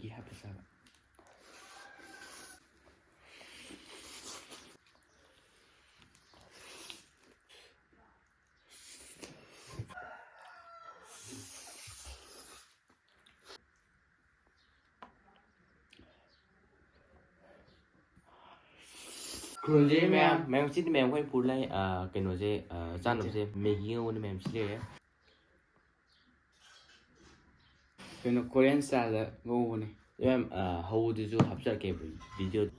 Maggie hapasaba. Kurunje ma'am sit ma'am ko pulai keno je channel je Maggie ngone ma'am sile Keno Korean style go ne. ma'am how did you hapsa ke video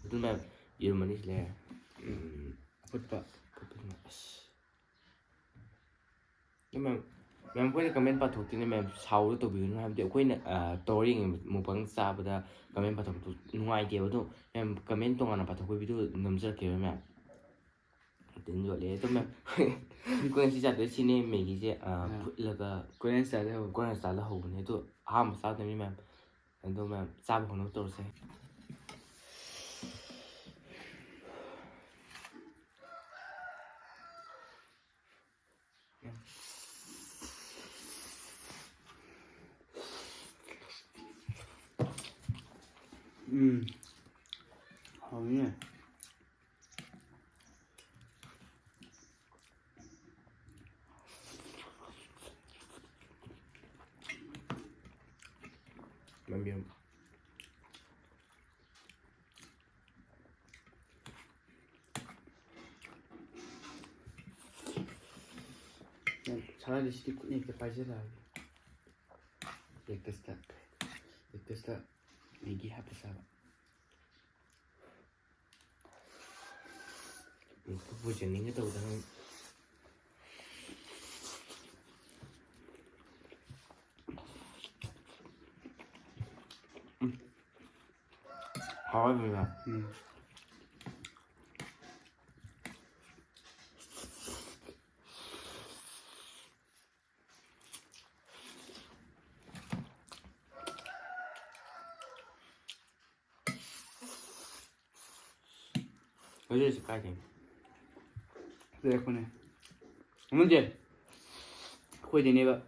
itu ma'am yêu manis le Putpa. nhưng mà ma'am ko comment pa thok tin ma'am sau to bi na de ko na story mo pang sa ba comment pa thok nuai de ba to ma'am comment to ngana pa thok video namjar ke ma'am tin jo le to ma'am ko si cha de sine me gi je la ga Korean style ho. ko na sa la ho ne to ha ma sa de ma'am ando ma'am sa ba no to se Hồng nhỉ. ma'am yêu 차라리 시리콘 이렇게 빠지라. Ektasda Maggie hapasaba. itu pujan ini tuh udah hỏi rồi mà cái gì cái gì 그래 보내. 문제. 코에 되네가.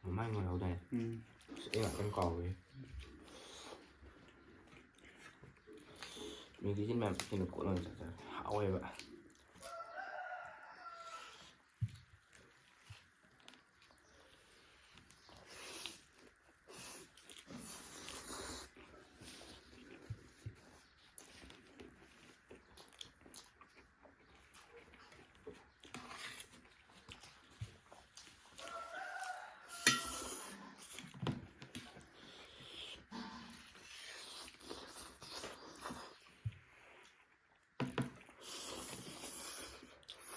mà mai ngồi đâu đây sẽ là con cò vậy mình cái mềm thì nó cũng là hảo vậy bạn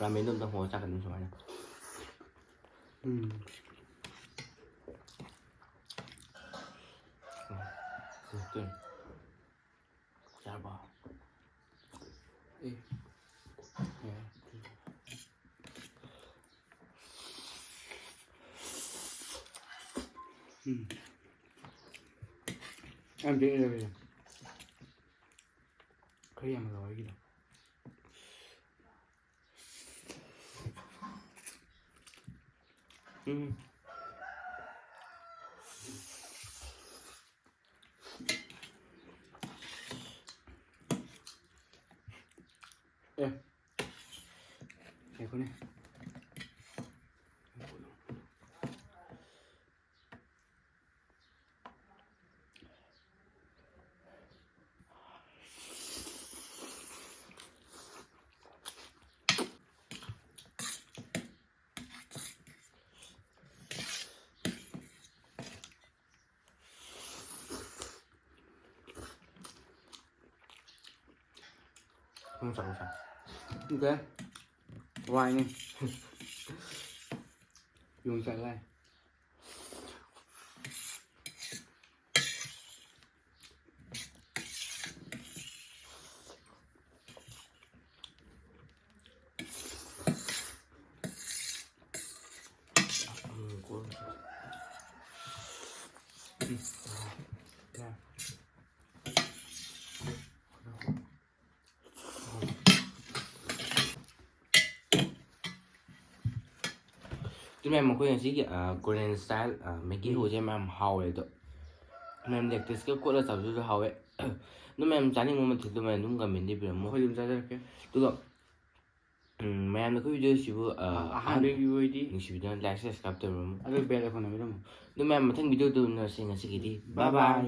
ramen 좀 더 먹자 그런 거 아니야 또 잘 봐. 예. Em biết rồi bây giờ. Cái em rồi cái đó. 예. 예, 그래. không sợ không sợ Ok. Hoài nè. Dùng sạch lại. cô Dạ. tụi em mà quên gì kìa Korean style Maggi hồ cho em hào ấy tụi em đẹp tới cái cốt là sao cho hào ấy tụi em chán những moment thì tụi em đúng cả mình đi biểu mua Thôi dùng ra đây. tụi mấy em cái video chỉ vừa Hãy review đi. những video like subscribe tụi em Ada bell icon nào đó. tụi em mà thấy video tụi nó sẽ đi bye bye